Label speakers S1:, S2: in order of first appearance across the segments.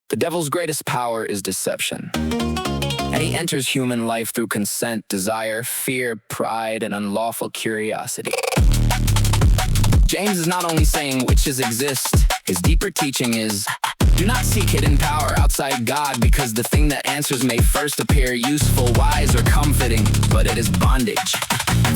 S1: The devil's greatest power is deception. And he enters human life through consent, desire, fear, pride, and unlawful curiosity. James is not only saying witches exist, his deeper teaching is, do not seek hidden power outside God, because the thing that answers may first appear useful, wise, or comforting, but it is bondage.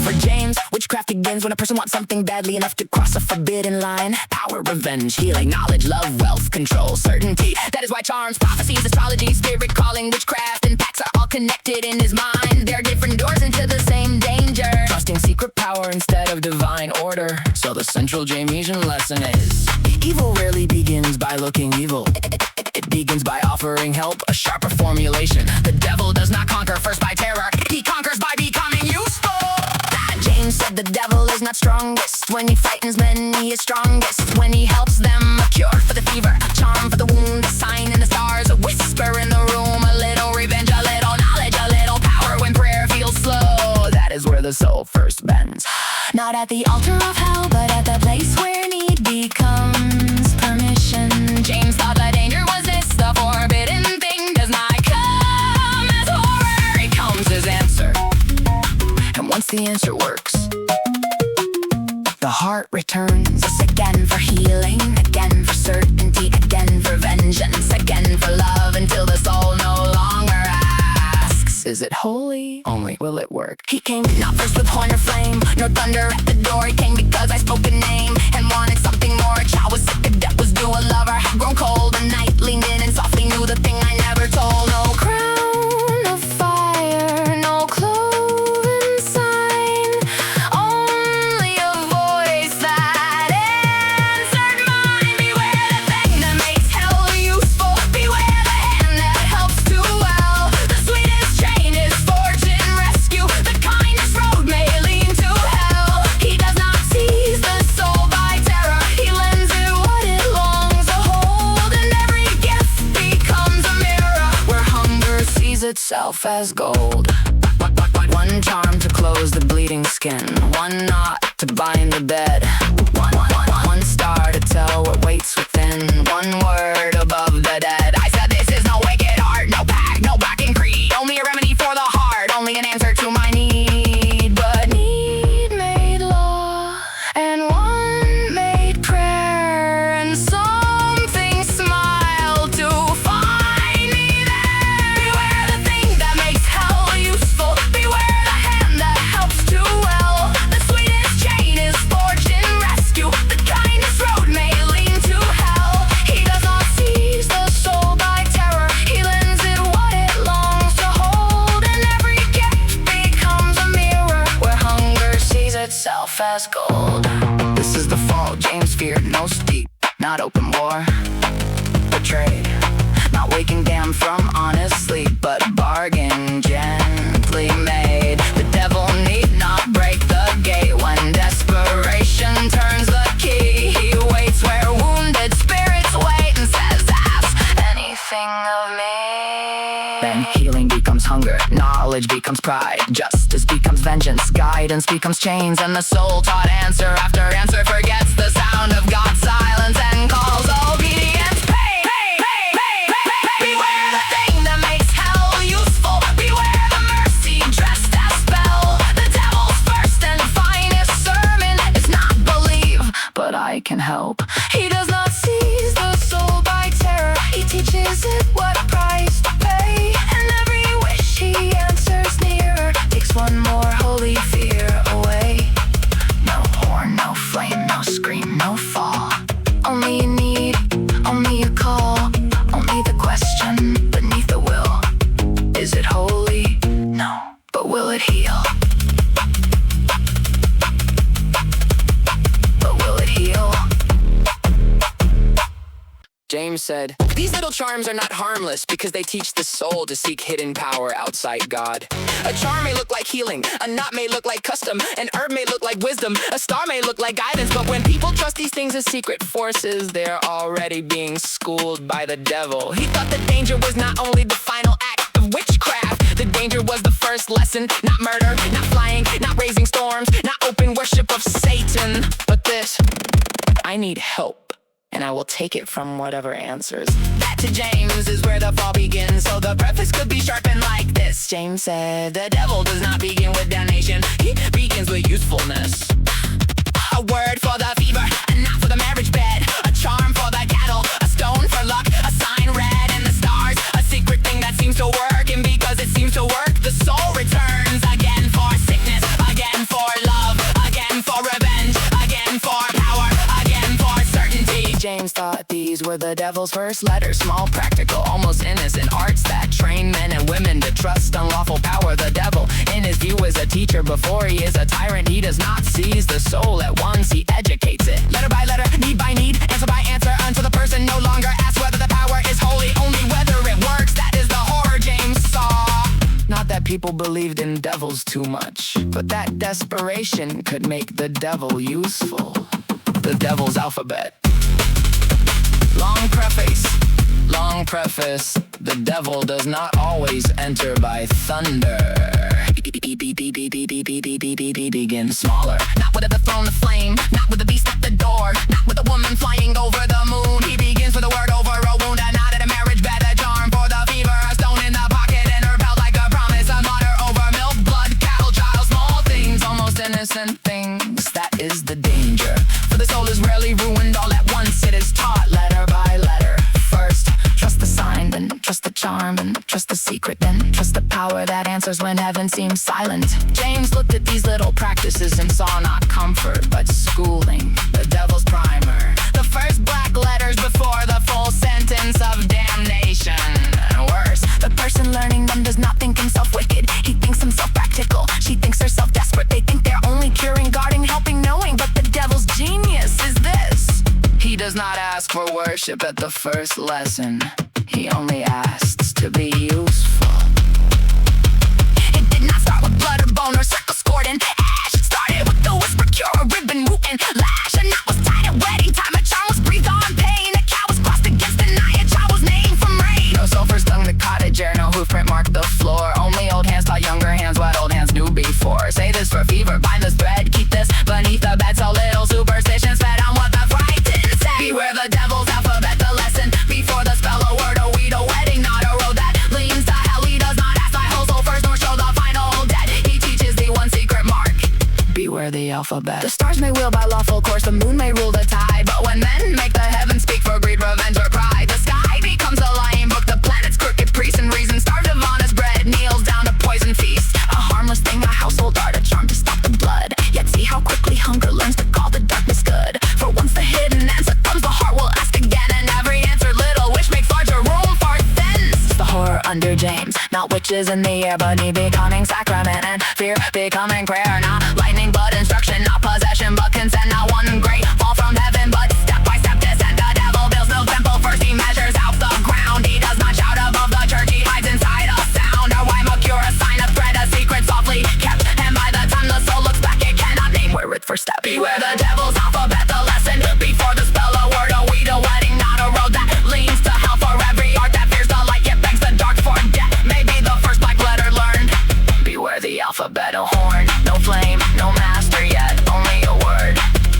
S2: For James, witchcraft begins when a person wants something badly enough to cross a forbidden line. Power, revenge, healing, knowledge, love, wealth, control, certainty. That is why charms, prophecies, astrology, spirit calling, witchcraft, and pacts are all connected in his mind. There are different doors into the same danger, trusting secret power instead of divine order.
S1: So the central Jamesian lesson is,
S2: Evil rarely begins by looking evil.
S1: it begins by offering help, a sharper formulation.
S2: The devil does not conquer first by terror, he conquers by becoming useful. James said the devil is not strongest when he frightens men, he is strongest when he helps them. A cure for the fever, a charm for the wound, a sign in the stars, a whisper in the room, a little revenge, a little knowledge, a little power when prayer feels slow. That is where the soul first bends. Not at the altar of hell, but at the place where need becomes permission. James thought the danger was this, the forbidden thing does not come as horror, it comes as answer. And once the answer works, the heart returns again for healing, again for certainty, again for vengeance, again for love, until the soul no longer asks, is it holy? Only will it work? He came not first with horn or flame, nor thunder at the door. He came because I spoke a name and wanted something more. A child was sick, a debt was due, a lover had grown cold. A night leaned in and softly knew the thing I never told. No crown of fire, no cloven sign, only a voice that answered mine. Beware the thing that makes hell useful, beware the hand that helps too well. The sweetest chain is fortune rescue, the kindest road may lead to hell. He does not seize the soul by terror, he lends it what it longs to hold. And every gift becomes a mirror where hunger sees itself as gold. One charm to close the bleeding skin, one knot to bind the bed, one star to tell what waits within, one word above the dead. I said this is no wicked art, no pact, no blackened creed, only a remedy for the heart, only an answer to my need. But need made law, and one made prayer, and something smiled to find me there. Beware the thing that makes hell useful, beware the hand that helps too well. The sweetest chain is fortune rescue, the kindest road may lead to hell. He does not seize the soul by terror, he lends it what it longs to hold. And every gift becomes a mirror where hunger sees itself as gold. This is the fall, James feared no steep, not open war, betrayed, not waking damn from honest sleep, but bargain gently made. The devil need not break the gate when desperation turns the key. He waits where wounded spirits wait and says, ask anything of me. Then healing becomes hunger, knowledge becomes pride, justice becomes vengeance, guidance becomes chains, and the soul taught answer after answer forgets the sound of God's silence and calls obedience. Beware the thing that makes hell useful, beware the mercy dressed as spell. The devil's first and finest sermon is not believe, but I can help. He does not seize the soul by terror, he teaches it what price to pay. And every wish he answers nearer takes one more holy fear away. No horn, no flame, no scream, no fall, only a need, only a call, only the question beneath the will. Is it holy? No. But will it heal? But will it heal?
S1: James said, these little charms are not harmless because they teach the soul to seek hidden power outside God. A charm may look like healing, a knot may look like custom, an herb may look like wisdom, a star may look like guidance, but when people trust these things as secret forces, they're already being schooled by the devil. He thought the danger was not only the final act of witchcraft, the danger was the first lesson, not murder, not flying, not raising storms, not open worship of Satan, but this, I need help. And and I will take it from whatever answers.
S2: That to James is where the fall begins, so the preface could be sharpened like this.
S1: James said,
S2: The devil does not begin with damnation, he begins with usefulness. A word for the fever, and not for the marriage bed. A charm for the cattle, a stone for luck, a sign read in the stars. A secret thing that seems to work, and because it seems to work, the soul returns again for sickness, again for love, again for revenge, again for power, again for certainty.
S1: James thought these were the devil's first letters. Small, practical, almost innocent arts that train men and women to trust unlawful power. The devil, in his view, is a teacher before he is a tyrant. He does not seize the soul at once, he educates it.
S2: Letter by letter, need by need, answer by answer, until the person no longer asks whether the power is holy, only whether it works. That is the horror James saw.
S1: Not that people believed in devils too much, but that desperation could make the devil useful. The devil's alphabet. Long preface. Long preface. The devil does not always enter by thunder. Begin smaller.
S2: Not with the throne of flame, not with the beast at the door, not with a woman flying over the moon. He begins with a word over a wound, a knot at a marriage bed, a charm for the fever, a stone in the pocket, and her belt like a promise, a martyr over milk, blood, cattle, child, small things,
S1: Almost innocent things, that is the danger.
S2: for the soul is rarely ruined all at once.
S1: It is taught letter by letter. First, trust the sign, then trust the charm, and trust the secret, then trust the power that answers when heaven seems silent. James looked at these little practices and saw not comfort, but schooling, the devil's primer.
S2: The first black letters before the full sentence of damnation.
S1: And worse,
S2: The person learning them does not think himself wicked, he thinks himself practical. She thinks herself desperate, they think they're only curing, guarding, helping, knowing. But the devil's genius is this:
S1: he does not ask for worship at the first lesson. He only asks to be useful.
S2: it did not start with blood or bone or circle scored in ash. It started with the whisper, cure, a ribbon, root, and lash. A knot was tied at wedding time, a charm was breathed on pain. A cow was crossed against an eye, a child was named from rain.
S1: No sulfur stung the cottage air, no hoofprint marked the floor. Only old hands taught younger hands what old hands knew before. Say this for fever, bind this thread, keep this beneath the bed, so little superstitions fed on what the frightened said.
S2: Beware the devil's alphabet, the lesson before the spell, a word, a weed, a wedding, not a road that leads to hell. He does not ask thy whole soul first, nor show the final debt. He teaches thee one secret mark.
S1: Beware the alphabet.
S2: The stars may wheel by lawful course, the moon may rule the tide, but when men make the heavens speak for greed, revenge, or pride, the sky becomes a lying book. The planet's crooked priest and reason, starved of honest bread, kneels down to poison feast. A harmless thing, a household art, a charm to stop the blood. Yet see how quickly hunger learns to call the darkness good. For once the hidden answer comes, the heart will ask again, and every answered little wish makes larger room for sins.
S1: The horror under James, not witches in the air, but he becoming sacrament, and fear becoming prayer. Not lightning, but instruction, not possession, but consent. Not one great fall from heaven, but step by step descent. The devil builds no temple, first he measures out the ground. He does not shout above the church, he hides inside a sound. A rhyme, a cure, a sign, a thread, a secret softly kept, and by the time the soul looks back, it cannot name where it first stepped.
S2: Beware the devil's alphabet, the lesson before the spell, a word, a weed, a wedding, not a road that leads to hell. For every art that fears the light, yet begs the dark for death. Maybe the first black letter learned.
S1: Beware the alphabet, a horn, no flame, no master yet, only a word.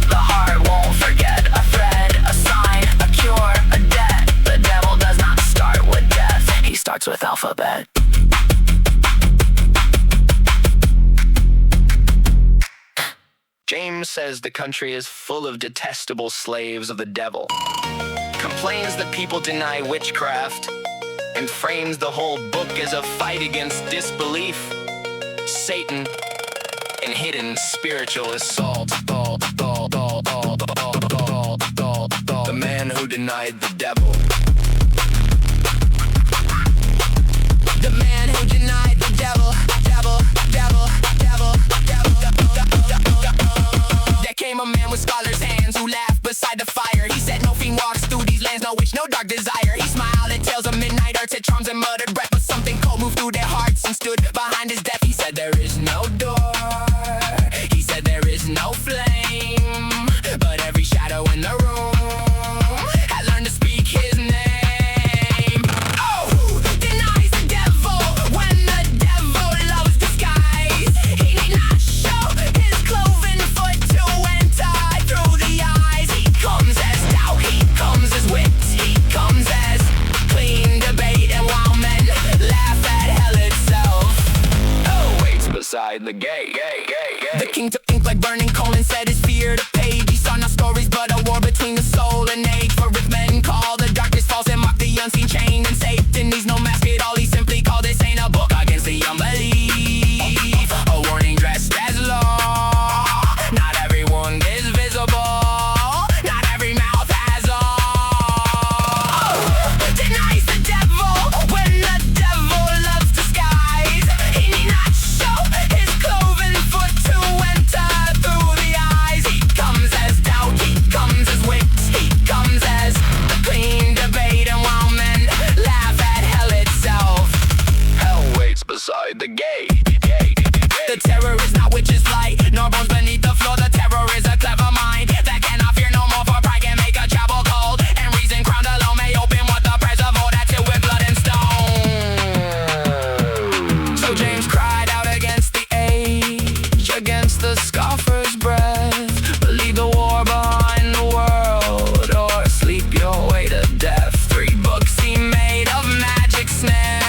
S1: The heart won't forget, a thread, a sign, a cure, a debt. The devil does not start with death, he starts with alphabet. James says the country is full of detestable slaves of the devil. Complains that people deny witchcraft, and frames the whole book as a fight against disbelief, Satan, and hidden spiritual assault. The man who denied the devil.
S2: The man who denied the devil. There came a man with scholar's hands who laughed beside the fire. He said no fiend walks through these lands, no witch, no dark desire. He smiled at tales of midnight arts, at charms and muttered breath, but something cold moved through their hearts and stood behind his death. He said there is no door, he said there is no flame, but every shadow in the room had learned to speak his name. Oh, who denies the devil when the devil loves disguise? He need not show his cloven foot to enter through the eyes. He comes as doubt, he comes
S1: beside the gate. The king took ink like burning coal and said his fear to page. He saw no stories but a war between the soul and age. For if men call the darkness false and mock the unseen chain, and Satan needs no mask at all, he simply called this ain't a book against the unbelief. A warning dressed as law. Not every wound is visible. Not every mouth has all. Denies the devil when the devil loves disguise. He need not show his cloven foot to enter through the eyes. He comes as doubt, he comes as wit, he comes as the clean debate. And while men laugh at hell itself, hell waits beside the gate. The terror is not witch's flight, nor bones beneath the floor. The terror is a clever mind that cannot fear no more, for pride can make a chapel cold, and reason crowned alone may open what the prayers of old had sealed with blood and stone. So James cried out against the age, against the scoffer's breath. Believe the war behind the world, or sleep your way to death. 3 books he made of magic snare,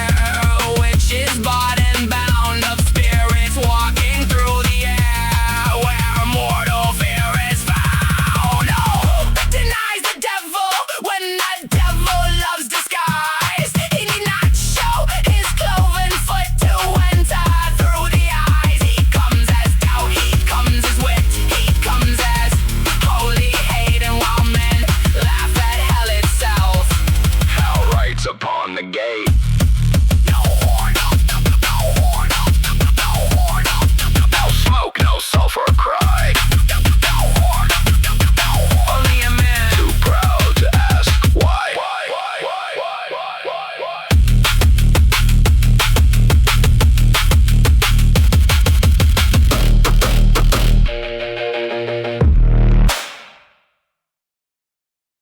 S1: which is bought and bound, of spirits walking through the air, where mortal fear is found. Oh, denies the devil when the devil loves disguise. He need not show his cloven foot to enter through the eyes. He comes as doubt, he comes as wit, he comes as holy hate. And while men laugh at hell itself, hell writes upon the gate. No horn, no horn, no horn, no smoke, no sulfur cry. No horn, only a man too proud to ask why.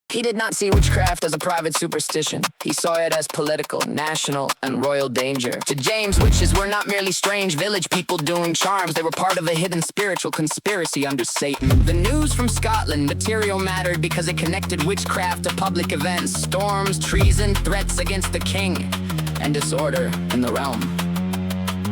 S1: He did not see witchcraft as a private superstition. He saw it as political, national, and royal danger. To James, witches were not merely strange village people doing charms. They were part of a hidden spiritual conspiracy under Satan. The news from Scotland material mattered because it connected witchcraft to public events, storms, treason, threats against the king, and disorder in the realm.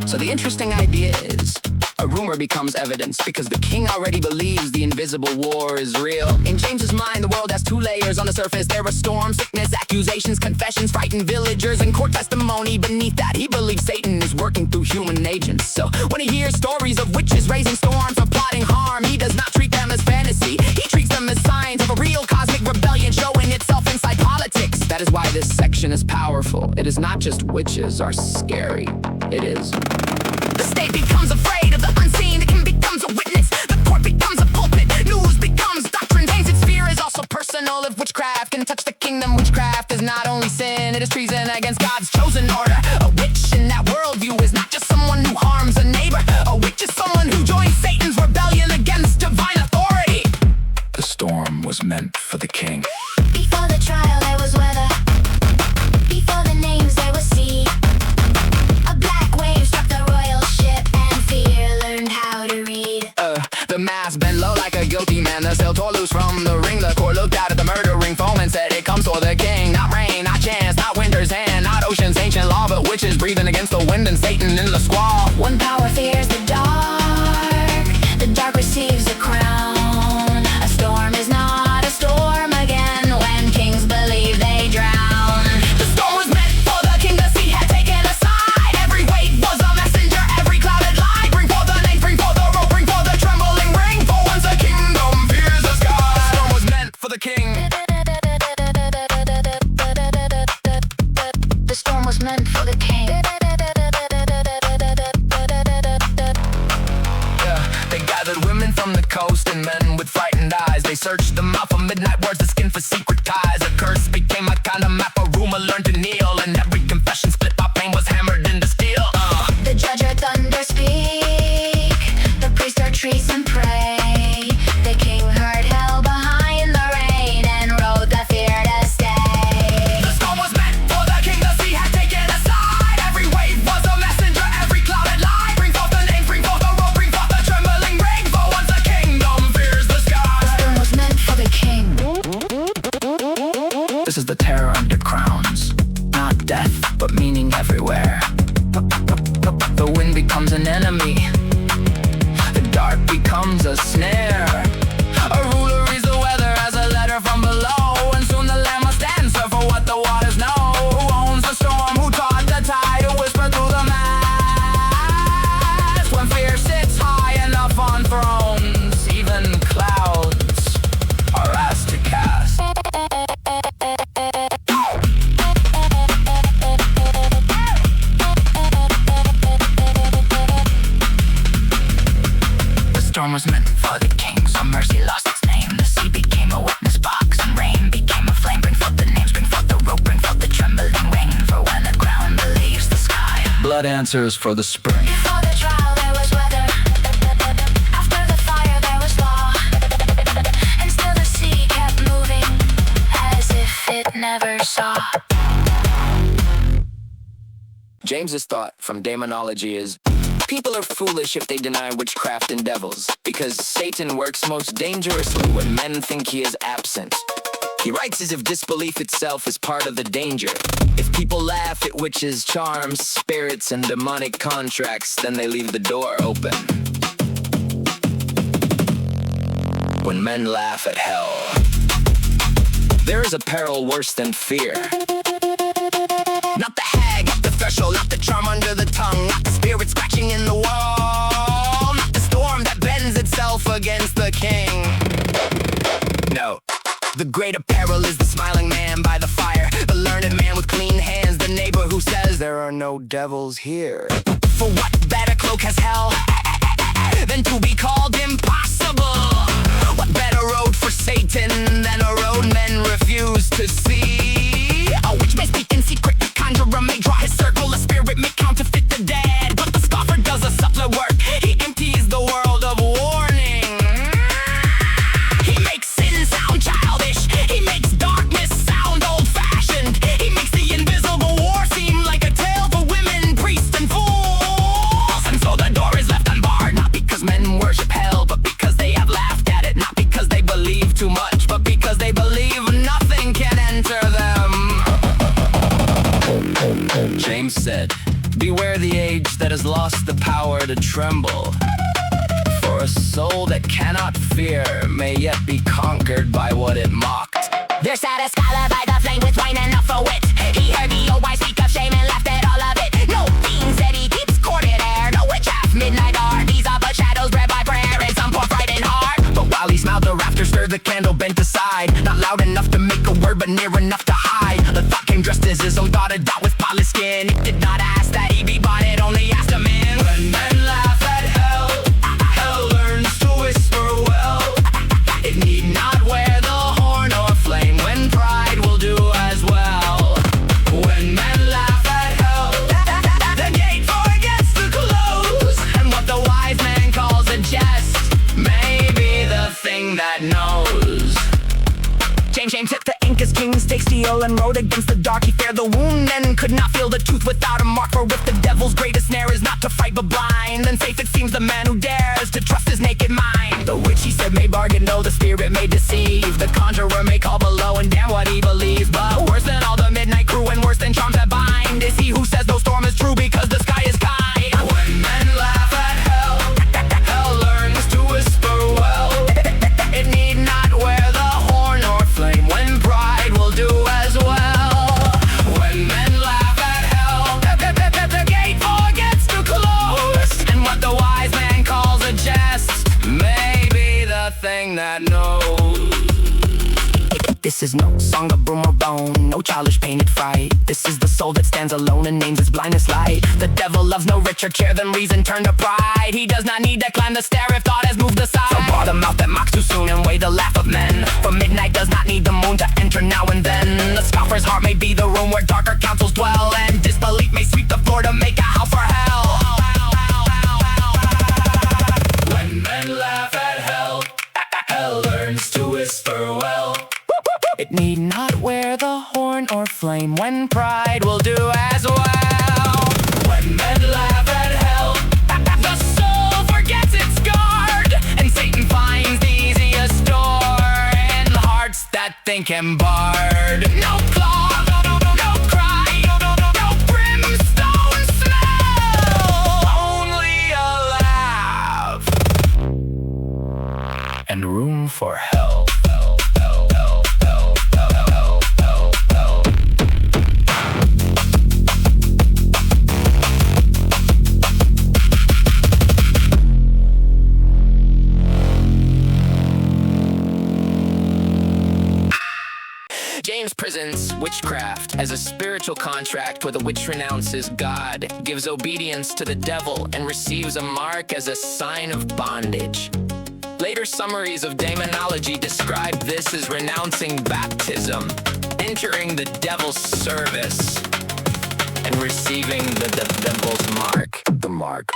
S1: So the interesting idea is, a rumor becomes evidence because the king already believes the invisible war is real. In James's mind, the world has 2 layers. On the surface, there are storms, sickness, accusations, confessions, frightened villagers, and court testimony. Beneath that, he believes Satan is working through human agents. So when he hears stories of witches raising storms or plotting harm, he does not treat them as fantasy. He treats them as signs of a real cosmic rebellion showing itself inside politics. That is why this section is powerful. It is not just witches are scary. It is. The state becomes afraid of the unseen. The king becomes a witness. The court becomes a pulpit. News becomes doctrine. James' fear is also personal. If witchcraft can touch the kingdom, witchcraft is not only sin, it is treason against God's chosen order. A witch in that worldview is not just someone who harms a neighbor. A witch is someone who joins Satan's rebellion against divine authority. The storm was meant for the king.
S2: Before the trial there was weather. Before the names there was sea. A black wave struck the royal ship, and fear learned how to read.
S1: The mask bent low like a guilty man. The sail tore loose from the ring. The court looked out at the murdering foam and said, it comes for the king. Not rain, not chance, not winter's hand, not ocean's ancient law, but witches breathing against the wind and Satan in the squall.
S2: One power fears the dark receives a crown. A storm is not a storm again when kings believe they drown.
S1: The storm was meant for the king, the sea had taken a side. Every wave was a messenger, every clouded light. Bring forth the names, bring forth the rope, bring forth the trembling ring. For once the kingdom fears the sky. The storm was meant for the king.
S2: The storm was meant for the king.
S1: They gathered women from the coast and men with frightened eyes. They searched them out for midnight words, the skin for secret ties. A curse became a kind of map, a rumor learned to kneel, and every confession split by pain was hammered into steel.
S2: The judge heard thunder speak. The priest heard treason pray. The king heard hell behind the rain and wrote the fear to stay.
S1: The storm was meant for the king, the sea had taken a side. Every wave was a messenger, every clouded light. Bring forth the names, bring forth the rope, bring forth the trembling ring. For once the kingdom fears the sky.
S2: The storm was meant for the king.
S1: This is the terror under crowns. Not death, but meaning everywhere. The wind becomes an enemy. dart becomes a snare. A ruler reads the weather as a letter from below, and soon the land must answer for what the waters know. Who owns the storm? Who taught the tide to whisper through the mast? When fear sits high enough on thrones, even clouds are asked to cast. The storm was meant for the king, so mercy lost its name. The sea became a witness box, and rain became a flame. Bring forth the names, bring forth the rope, bring forth the trembling rain. For when the ground believes the sky, blood answers for the spring.
S2: Before the trial there was weather, after the fire there was law, and still the sea kept moving as if it never saw.
S1: James's thought from Daemonologie is: people are foolish if they deny witchcraft and devils, because Satan works most dangerously when men think he is absent. He writes as if disbelief itself is part of the danger. If people laugh at witches, charms, spirits, and demonic contracts, then they leave the door open. When men laugh at hell, there is a peril worse than fear. Not the hag at the threshold, not the charm under the tongue, not the spirit scratching in the wall, not the storm that bends itself against the king. No, the greater peril is the smiling man by the fire, the learned man with clean hands, the neighbor who says there are no devils here. For what better cloak has hell than to be called impossible? What better road for Satan than a road men refuse to see? A witch may speak in secret, a conjurer may draw his circle, a spirit may counterfeit the dead, but the scoffer does a subtler work. He empties the world of warning. He makes sin sound childish, he makes darkness sound old-fashioned, he makes the invisible war seem like a tale for women, priests, and fools. And so the door is left unbarred, not because men worship hell, but because they have laughed at it, not because they believe too much, but because they believe nothing can enter them. James said, beware the age that has lost the power to tremble, for a soul that cannot fear may yet be conquered by what it mocked.
S2: There sat a scholar by the flame with wine enough for wit. He heard the old wise speak of shame and laughed at all of it. No fiend said he keeps courted air, no witch half midnight art. These are but shadows bred by prayer and some poor frightened heart.
S1: But while he smiled, the rafters stirred, the candle bent aside, not loud enough to make a word, but near enough to hide. The thought came dressed as his own daughter, dot with polished skin. It did not ask that he be bought, it only asked him in. When men laugh at hell, hell learns to whisper well. It need not wear the horn or flame, when pride will do as well. When men laugh at hell, the gate forgets to close, and what the wise man calls a jest may be the thing that knows. James hit the ink as kings take steel and rode against the dark. He feared the wound and could not feel the truth without a mark. For if the devil's greatest snare is not to fight but blind, then safe it seems the man who dares to trust his naked mind. The witch, he said, may bargain, though the spirit may deceive. The conjurer may call below and damn what he believes. But worse than all the midnight crew and worse than charms that bind is he who says no storm is true because the sky is kind. When men laugh at hell, hell learns to whisper well. It need not wear the horn or flame, when pride will do as well. When men laugh at hell, the gate forgets to close, and what the wise man calls a jest may be the thing that knows. This is no song of broom or bone, no childish painted fright. This is the soul that stands alone and names its blindness light. The devil loves no richer chair than reason turned to pride. He does not need to climb the stair if thought has moved aside. So bar the mouth that mocks too soon and weigh the laugh of men, for midnight does not need the moon to enter now and then. The scoffer's heart may be the room where darker counsels dwell, and disbelief may sweep the floor to make a house for hell. When men laugh at hell, hell learns to whisper well. It need not wear the horn or flame, when pride will do as well. When men laugh at hell, the soul forgets its guard, and Satan finds the easiest door in hearts that think him barred. No claw, no cry, no brimstone smell, only a laugh social contract where the witch renounces God, gives obedience to the devil, and receives a mark as a sign of bondage. Later summaries of Daemonologie describe this as renouncing baptism, entering the devil's service, and receiving the devil's mark. The mark.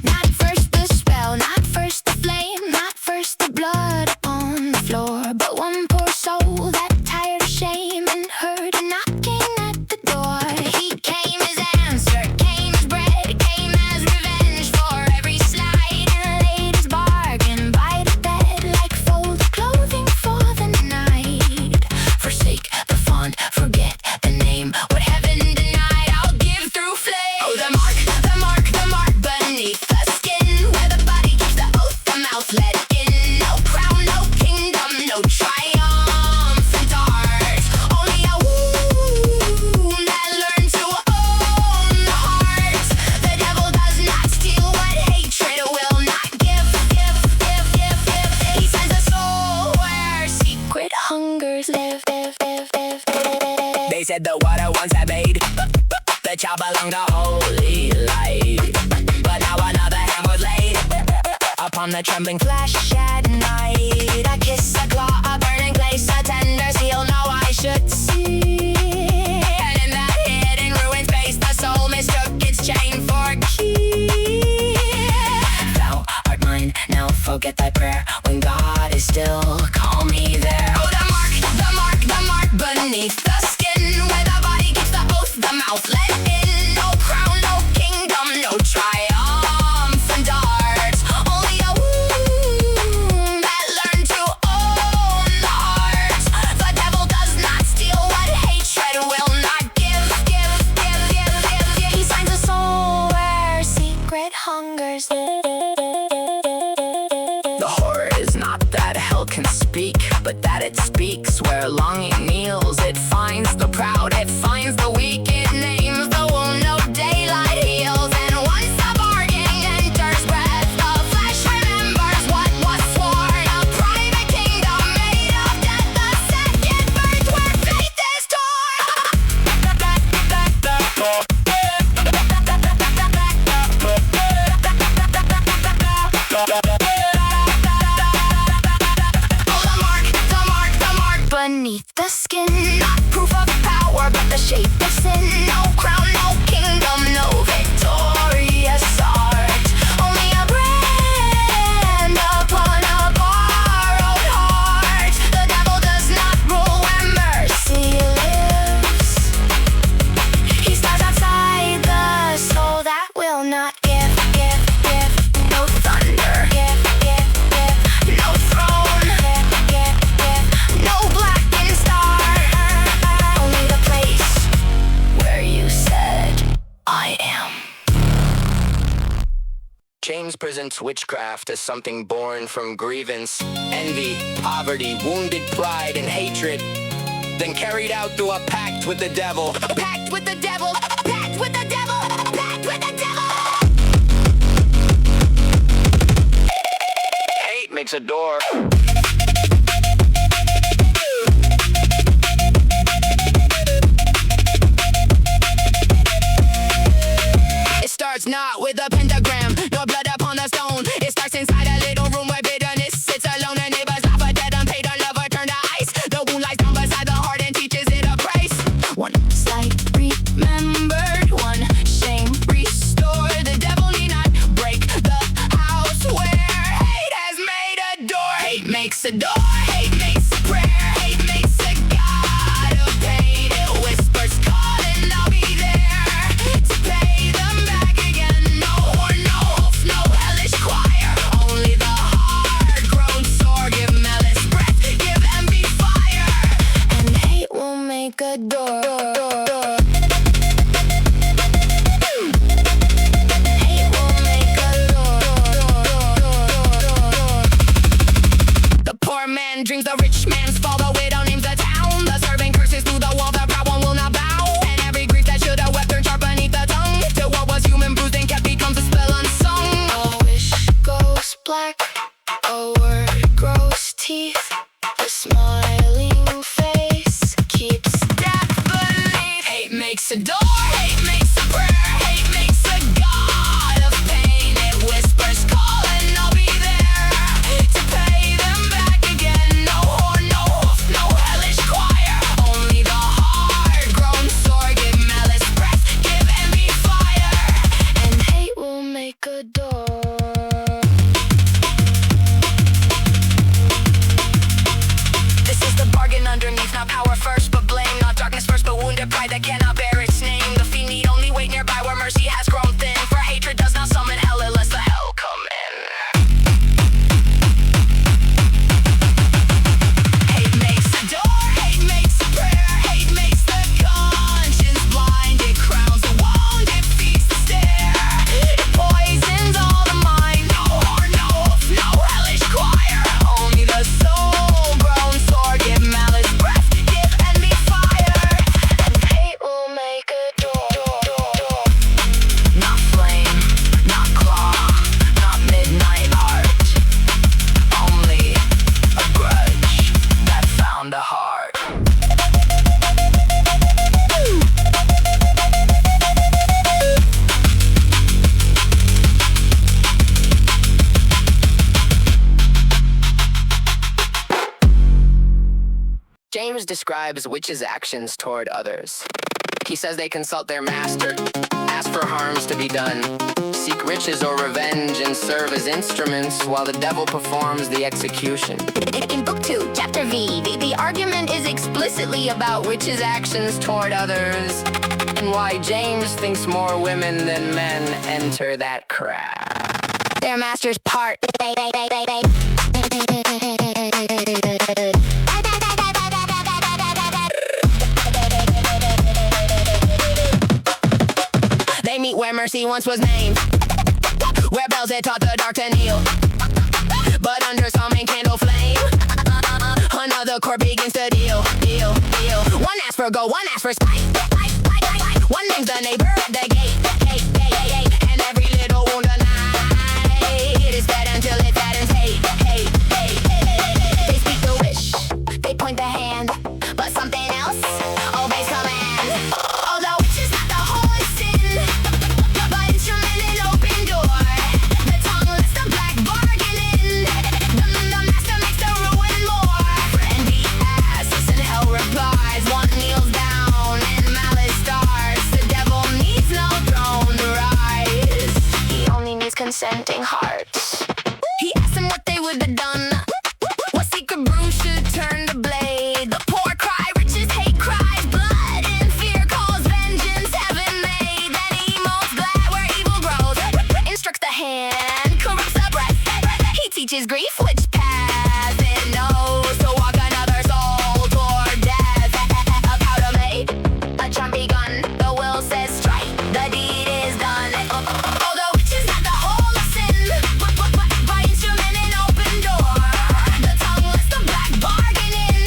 S2: Not first the spell, not first the flame, not first the blood on the floor, but one poor soul that tired of shame and heard a knocking at the door. He came as answer, came as bread, came as revenge for every slight, and laid his bargain by the bed like folded clothing for the night. Forsake the font, forget the name, what heaven denied I'll give through flame. Oh, the mark, the mark, the mark beneath the skin, where the body keeps the oath, the mouth let in. No crown, no kingdom, no triumphant art, only a wound that learned to own the heart. The devil does not steal what hatred will not give. He sends a soul where secret hungers live.
S1: They said the water once had made the child belonged to holy light, but now another hand was laid upon the trembling flesh at night. A kiss, a claw, a burning place, a tender seal, no eye should see. And in that hidden ruined space, the soul mistook its chain for key. Thou art mine, now forget thy prayer. When God is still, call me there. Oh, the mark, the mark, the mark beneath the skin, where the body keeps the oath, the mouth let in. No crown, no kingdom, no triumphant art, only a wound that learned to own the heart. The devil does not steal what hatred will not give. He finds a soul where secret hungers. The horror is not that hell can speak, but that it speaks where longing kneels. It finds the proud, it finds the weak, it names the wound no daylight heals. And once the bargain enters breath, the flesh remembers what was sworn. A private kingdom made of death, the second birth where faith is beneath the skin, not proof of power, but the shape of sin. No crown, no kingdom, no victorious art, only a brand upon a borrowed heart. The devil does not rule where mercy lives. He stands outside the soul that will not give. No thunder, no throne, no blackened star, only the place where you said I am. James presents witchcraft as something born from grievance, envy, poverty, wounded pride, and hatred, then carried out through a pact with the devil. Pact with the devil, pact with the devil, pact with the devil. Hate makes a door. It starts not with a pentagram, nor blood upon the stone. It starts inside a little room where bitterness sits alone. And neighbors laugh at dead, unpaid, a lover turned to ice. The wound lies down beside the heart and teaches it a price. One slight remembered, one shame restored. The devil need not break the house where hate has made a door. Hate makes a door, hate makes a prayer, hate makes a God of pain. It whispers, calling, I'll be there to pay them back again. No horn, no wolf, no hellish choir, only the hard-grown sore. Give malice breath, give envy fire, and hate will make a door. Hate will make a door. The poor man
S2: black. A word grows teeth. A smiling face keeps death beneath.
S1: Hate makes a door, hate makes a prayer, hate makes a god of pain. It whispers, call and I'll be there to pay them back again. No horn, no hoof, no hellish choir. Only the hard-grown sword, give malice breath, give envy fire.
S2: And hate will make a door.
S1: This is the bargain underneath, not power first, but blame. Not darkness first, but wounded pride that cannot bear its name. The fiend need only wait nearby where mercy has grown thin. For hatred does not summon hell unless the hell come in. Hate makes a door, hate makes a prayer, hate makes the conscience blind. It crowns the wound, it feeds the stare, it poisons all the mind. No horn, no hoof, no hellish choir. Only the soul-grown sword, give malice breath, give envy fire.
S2: And hate will make a door.
S1: Not flame, not claw, not midnight art. Only a grudge that found a heart. James describes witches' actions toward others. He says they consult their master, ask for harms to be done, seek riches or revenge, and serve as instruments while the devil performs the execution.
S2: In Book 2, Chapter V, the argument is explicitly about
S1: Witches' actions toward others, and why James thinks more women than men enter that crowd.
S2: their master's part.
S1: They meet where mercy once was named, where bells had taught the dark to kneel. But under some candle flame, another court begins to deal. One asks for gold, one asks for spite. One names the neighbor at the gate, and every little wound a night is fed until it fattens. Hey. They speak the wish, they point the hand, but something else obeys command. Although which is not the whole sin, but instrument in open door. The tongue lets the black bargain in. The master makes the ruin more. For envy asks and hell replies. One kneels down and malice starts. The devil needs no throne to rise.
S2: He only needs consenting hearts.
S1: He asked them what they would have done. What secret brew should turn the blade? The poor cry, riches hate cries. Blood and fear calls vengeance heaven made. Then he moans glad where evil grows. Instructs the hand, corrupts the breath. He teaches grief which path it knows. To walk another soul toward death. A powder made, a charm begun. The will says strike, the deed is done. Although which is not the whole of sin, by instrument in open door. The tongue lets the black bargain in.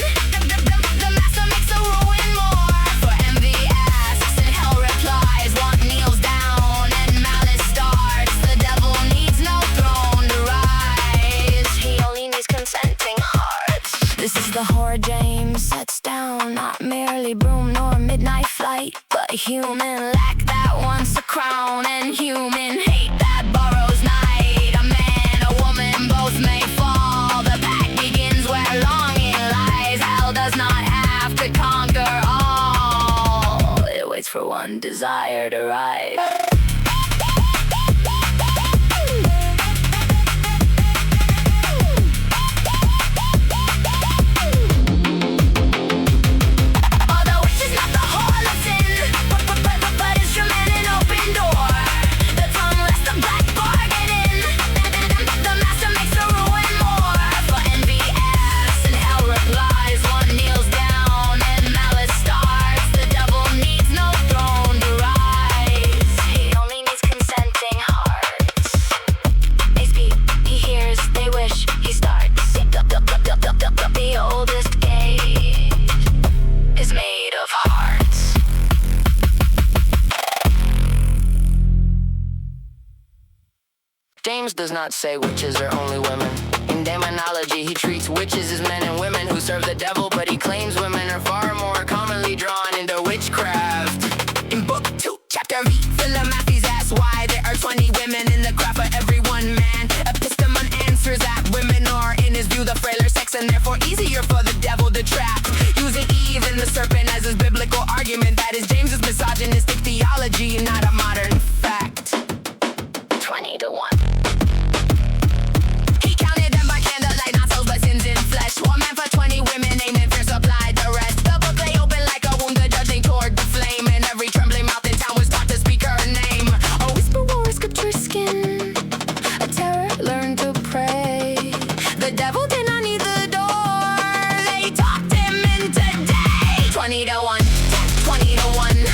S1: The master makes the ruin more. For envy asks and hell replies. One kneels down and malice starts. The devil needs no throne to rise.
S2: He only needs consenting hearts.
S1: This is the horror James sets down. Not merely broom nor midnight flight, but human lack that wants a crown, and human hate that borrows night. A man, a woman, both may fall. The pact begins where longing lies. Hell does not have to conquer all. It waits for one desire to rise. Although which is not the whole of sin, but instrument in open door. The tongue lets the black bargain in. The master makes the ruin more. For envy asks and hell replies. One kneels down and malice starts. The devil needs no throne to rise. He not say witches are only women. In Daemonologie, he treats witches as men and women who serve the devil, but he claims women are far more commonly drawn into witchcraft. In Book 2, Chapter V, Philomathes asks why there are 20 women in the crowd for every one man. Epistemon answers that women are, in his view, the frailer sex, and therefore easier for the devil to trap. Using Eve and the serpent as his biblical argument, that is James's misogynistic theology, not a modern fact.
S2: 20 to 1.
S1: He counted them by candlelight, not souls but sins in flesh. One man for 20 women, aiming fear supplied the rest. The book lay open like a wound, the judging toward the flame, and every trembling mouth in town was taught to speak her name. A whisper will risk up your skin, a terror learned to pray. The devil did not need the door, they talked him into day. 20 to 1, 20 to 1.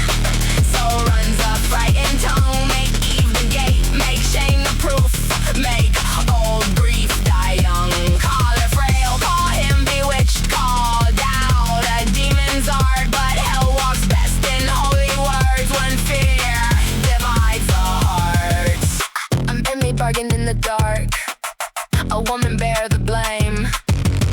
S1: So runs a frightened tongue, make Eve the gate, make shame the proof, make old grief die young. Call her frail, call him bewitched, call doubt a demon's art, but hell walks best in holy words when fear divides the hearts. A mermaid bargained in the dark, a woman bear the blame.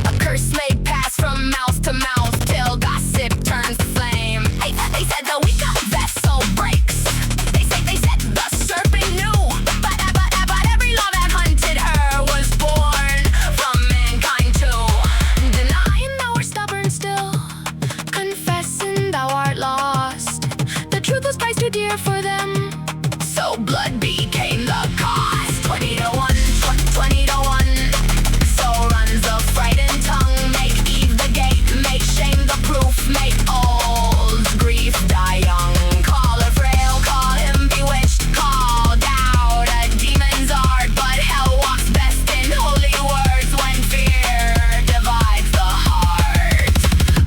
S1: A curse may pass from mouth to mouth till gossip turns to flame. They said the weaker vessel breaks. They said the serpent knew. But every law that hunted her was born from mankind too. Denying thou art stubborn still, confessing thou art lost. The truth was priced too dear for them, so blood became the cost. 20 to 1, 20 to 1. So runs the frightened tongue, make Eve the gate, make shame the proof, make old grief die young. Call her frail, call him bewitched, call doubt a demon's art, but hell walks best in holy words when fear divides the heart.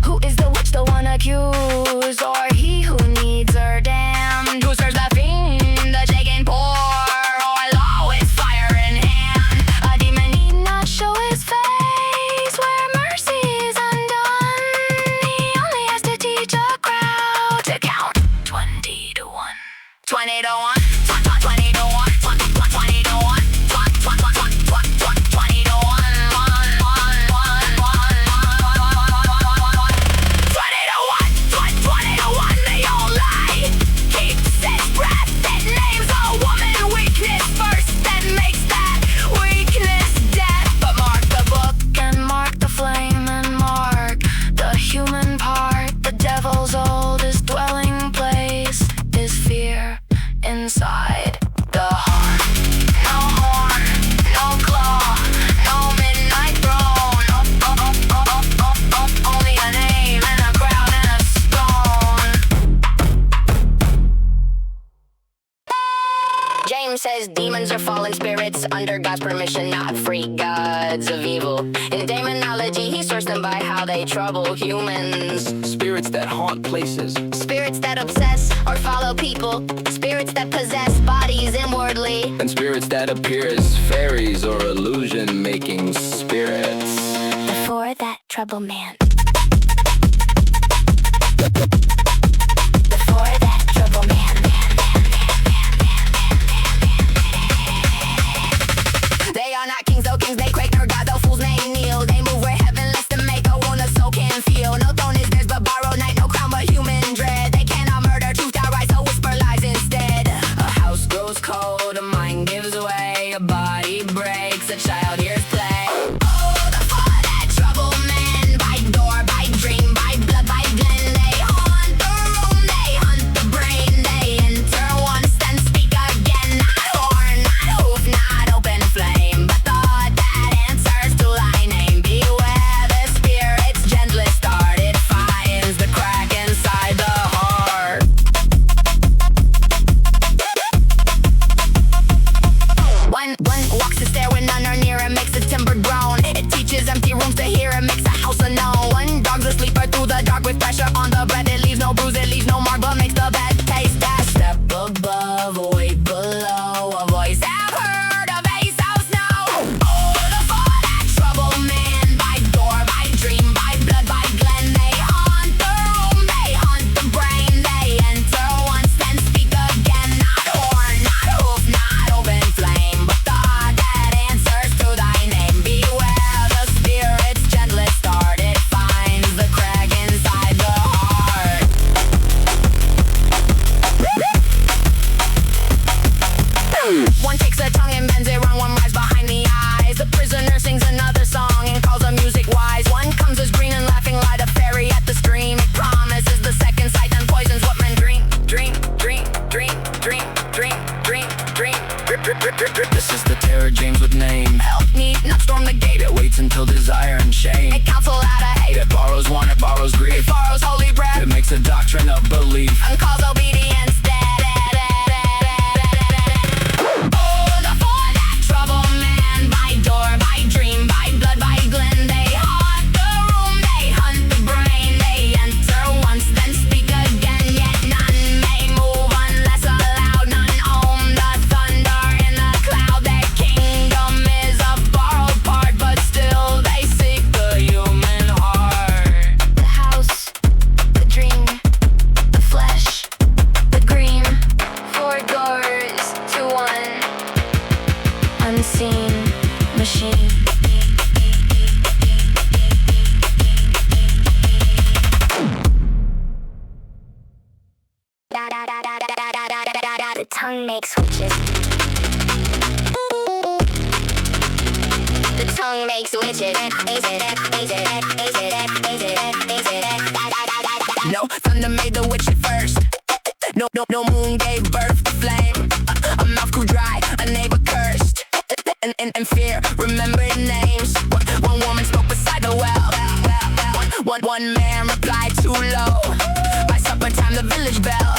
S1: Who is the witch, the one accused, or he who needs her damned? Who serves the fiend, the shaken poor, or law with fire in hand? A demon need not show his face where mercy is undone. He only has to teach a crowd to count 20 to 1. 20 to 1, 20 to 1, 20 to 1, 20 to 1, 20 to 1, they all lie. Keeps his breath, it names a woman weakness first, then makes that weakness death. But mark the book and mark the flame and mark the human part. The devil's oldest dwelling place is fear inside the heart. No horn, no claw, no midnight throne. Only a name and a crown and a stone. James says demons are fallen spirits under God's permission, not free gods of evil. In Daemonologie, he sorts them by how they trouble humans.
S3: Spirits that haunt places.
S2: Spirits that obsess or follow people. Spirits that possess bodies inwardly.
S3: And spirits that appear as fairies or illusion-making spirits.
S2: Before that trouble man. Before that trouble man.
S1: They are not kings, though kings they quake, nor God, though fools may kneel. They move where heaven lets them make a wound a soul can feel. No throne is theirs but borrowed night, no crown but human dread. They cannot murder, truth outright, so whisper lies instead. A house grows cold, a mind gives way, a body breaks, a child hears play. Oh, the fall of that trouble man, by door, by dream, by blood, by glen. They haunt the room, they hunt the brain. They enter once, then speak again. Not horn, not hoof, not open flame, but thought that answers to waits until desire and shame.
S2: It counsel out of hate.
S1: It borrows want, it borrows grief.
S2: It borrows holy breath.
S1: It makes a doctrine of belief.
S2: And calls obedience dead. Oh, the for that trouble man. By door, by dream, by blood, by glen. They haunt the room, they hunt the brain. They enter once, then speak again. Yet none may move unless allowed. None own the thunder in the cloud. Their kingdom is a borrowed part, but still they seek the human heart. The house, the dream, the flesh, the green. Four doors to one unseen machine. The tongue makes witches. The tongue makes witches.
S1: No thunder made the witch at first. No moon gave birth to flame. A mouth grew dry, a neighbor cursed. And fear remembered names. One woman spoke beside the well. One man replied too low. By supper time the village bell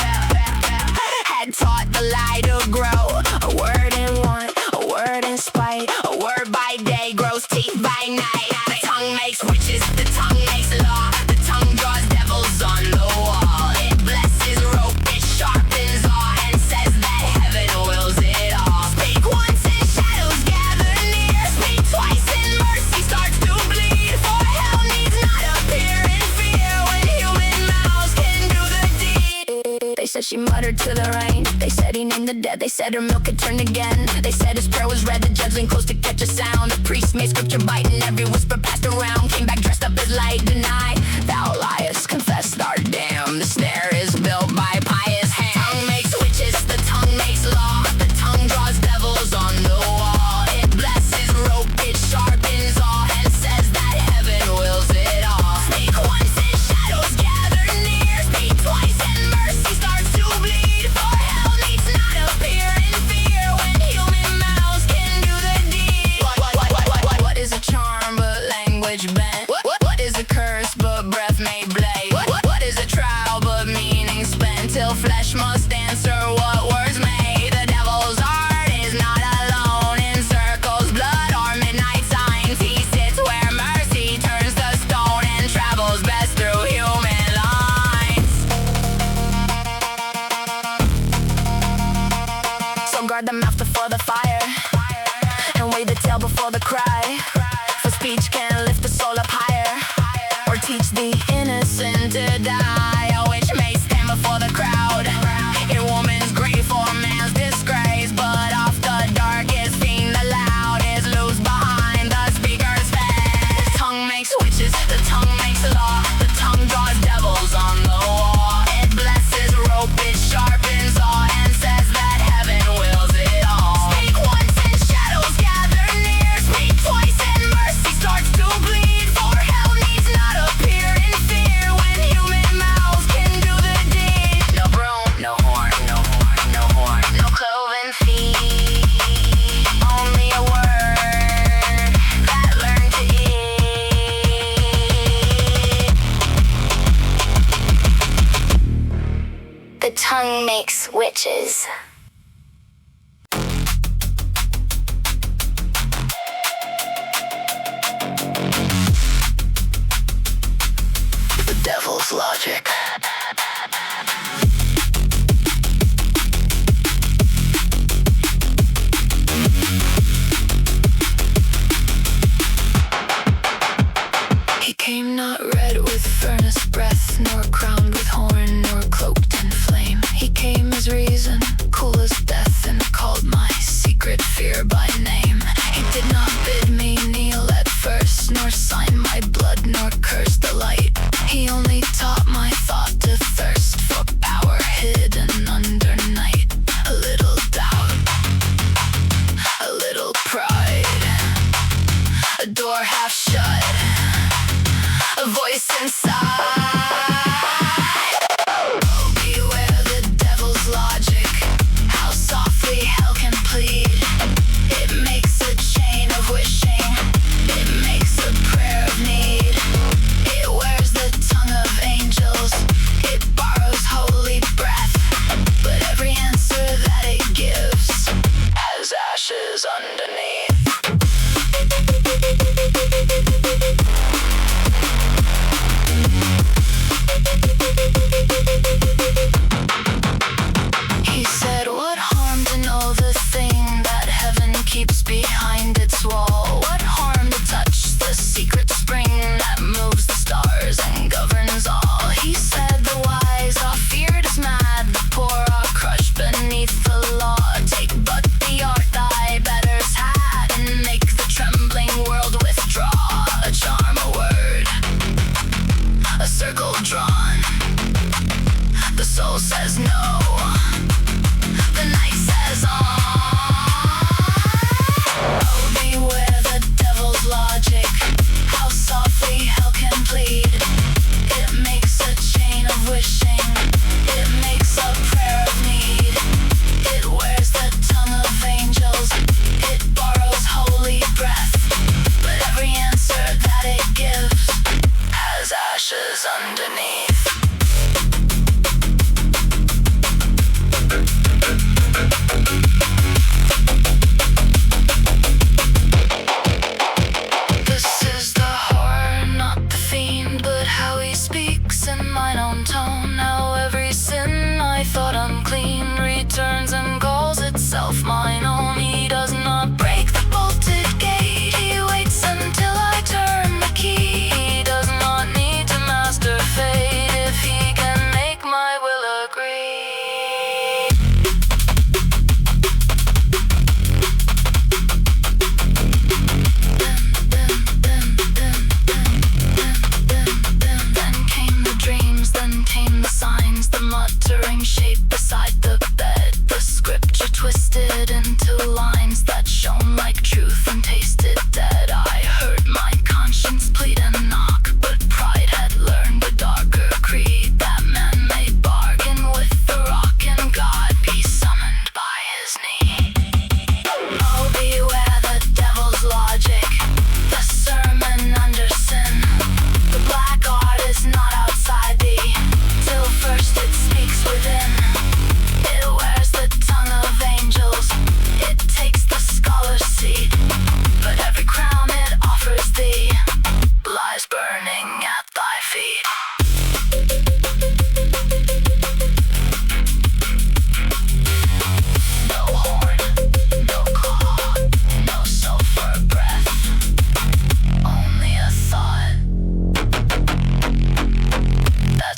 S1: had taught the lie to grow. A word in want, a word in spite. A word by day grows teeth by night. The tongue makes witches, the tongue makes law. The tongue draws devils on the wall. It blesses rope, it sharpens awe, and says that heaven wills it all. Speak once and shadows gather near. Speak twice and mercy starts to bleed. For hell needs not appear in fear when human mouths can do the deed.
S2: They said she muttered to the rain. They said he named the dead. They said her milk had turned again. They said his prayer was read. The judge leaned close to catch a sound. The priest made scripture bite, and every whisper passed around. Came back dressed up as light. Deny thou liest, confess thou damn. The snare is built by pious hands.
S1: Tongue makes witches, the tongue makes law. The tongue draws devils on the wall. It blesses rope, it sharpens awe, and says that heaven wills it all. Speak once and shadows gather near. Speak twice and mercy starts to bleed. For hell needs not appear in fear when human mouths can do the deed.
S2: What is a charm but language bent? What is a curse but breath made blade? What is a trial but meaning spent? Till flesh must answer what words made. The devil's heart is not alone in circles, blood or midnight signs. He sits where mercy turns to stone and travels best through human lines. So guard the mouth before the fire, and weigh the tail before the cry. For speech can lift the soul up higher, or teach the innocent to die. A witch may stand before the crowd in woman's grief or man's disgrace, but off the darkest fiend, the loud is loose behind the speaker's face. The tongue makes witches, the tongue makes law. The tongue draws devils on the wall. It blesses rope, it sharpens awe, and says that heaven wills it all. Speak once and shadows gather near. Speak twice and mercy starts to bleed. For hell needs not appear in fear when human mouths can do the deed. No broom, no horn, no horn, no horn, no cloven feet. Only a word that learned to eat. The tongue makes witches. The devil's logic. He came not red with furnace breath, nor crowned with horn, nor cloaked in flame. He came as reason, cool as death, and called my secret fear by name. He did not bid me kneel at first, nor sign my blood, nor curse the light. He only taught my thought to thirst for power hidden under night. A little doubt, a little pride, a door half shut, a voice inside. Oh, beware the devil's logic, how softly hell can plead. It makes a chain of wishing, it makes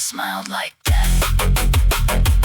S2: smiled like death.